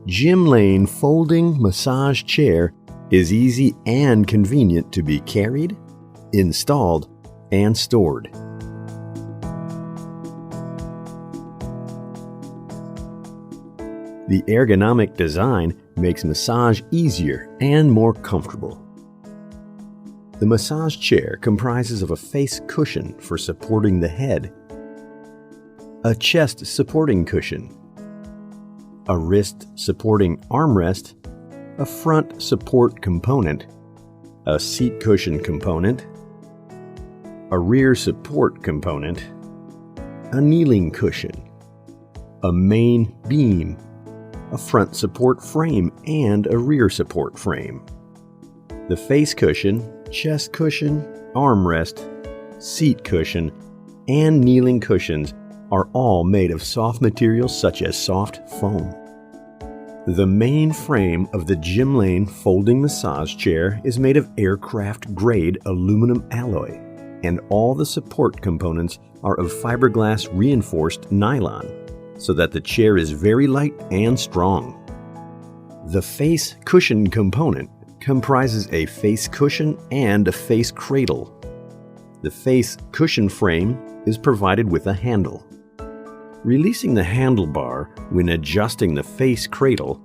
GymLane folding massage chair is easy and convenient to be carried, installed, and stored. The ergonomic design makes massage easier and more comfortable. The massage chair comprises of a face cushion for supporting the head, a chest supporting cushion, a wrist supporting armrest, a front support component, a seat cushion component, a rear support component, a kneeling cushion, a main beam, a front support frame, and a rear support frame. The face cushion, chest cushion, armrest, seat cushion, and kneeling cushions are all made of soft materials such as soft foam. The main frame of the GymLane folding massage chair is made of aircraft-grade aluminum alloy, and all the support components are of fiberglass reinforced nylon, so that the chair is very light and strong. The face cushion component comprises a face cushion and a face cradle. The face cushion frame is provided with a handle. Releasing the handlebar when adjusting the face cradle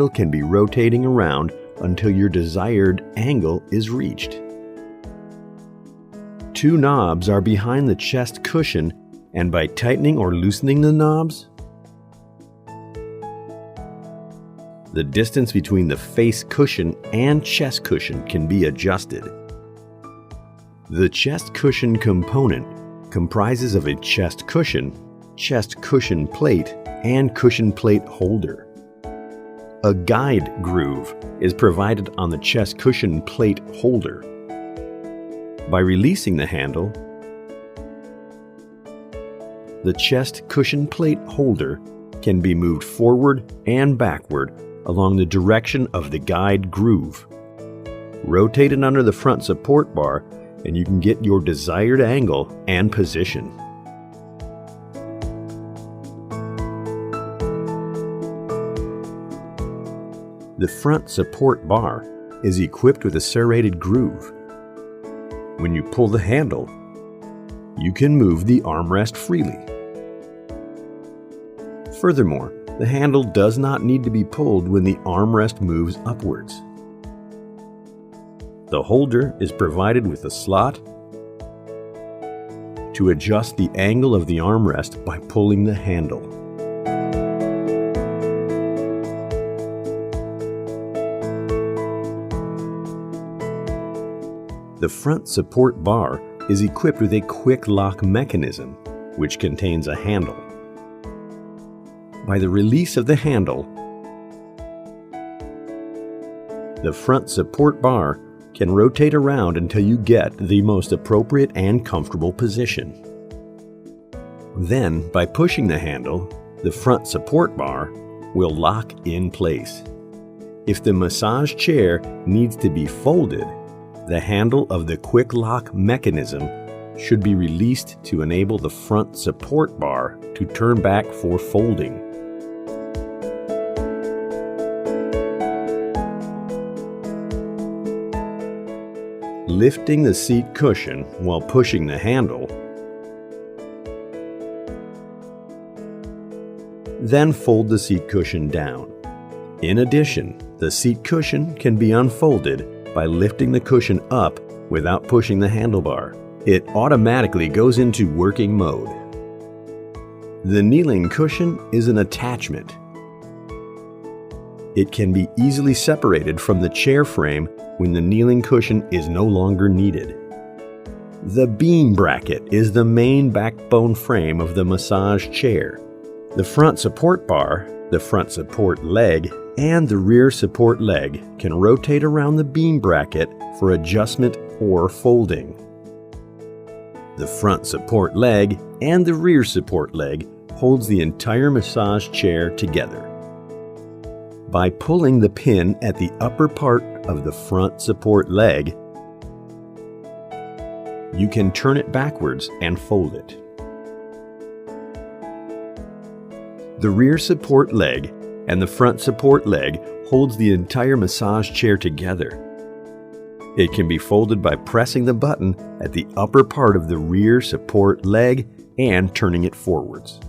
can be rotating around until your desired angle is reached. Two knobs are behind the chest cushion, and by tightening or loosening the knobs, the distance between the face cushion and chest cushion can be adjusted. The chest cushion component comprises of a chest cushion plate, and cushion plate holder. A guide groove is provided on the chest cushion plate holder. By releasing the handle, the chest cushion plate holder can be moved forward and backward along the direction of the guide groove. Rotate it under the front support bar and you can get your desired angle and position. The front support bar is equipped with a serrated groove. When you pull the handle, you can move the armrest freely. Furthermore, the handle does not need to be pulled when the armrest moves upwards. The holder is provided with a slot to adjust the angle of the armrest by pulling the handle. The front support bar is equipped with a quick lock mechanism, which contains a handle. By the release of the handle, the front support bar can rotate around until you get the most appropriate and comfortable position. Then, by pushing the handle, the front support bar will lock in place. If the massage chair needs to be folded, the handle of the quick lock mechanism should be released to enable the front support bar to turn back for folding. Lifting the seat cushion while pushing the handle, then fold the seat cushion down. In addition, the seat cushion can be unfolded by lifting the cushion up without pushing the handlebar. It automatically goes into working mode. The kneeling cushion is an attachment. It can be easily separated from the chair frame when the kneeling cushion is no longer needed. The beam bracket is the main backbone frame of the massage chair. The front support bar, the front support leg, and the rear support leg can rotate around the beam bracket for adjustment or folding. The front support leg and the rear support leg holds the entire massage chair together. By pulling the pin at the upper part of the front support leg, you can turn it backwards and fold it. The rear support leg and the front support leg holds the entire massage chair together. It can be folded by pressing the button at the upper part of the rear support leg and turning it forwards.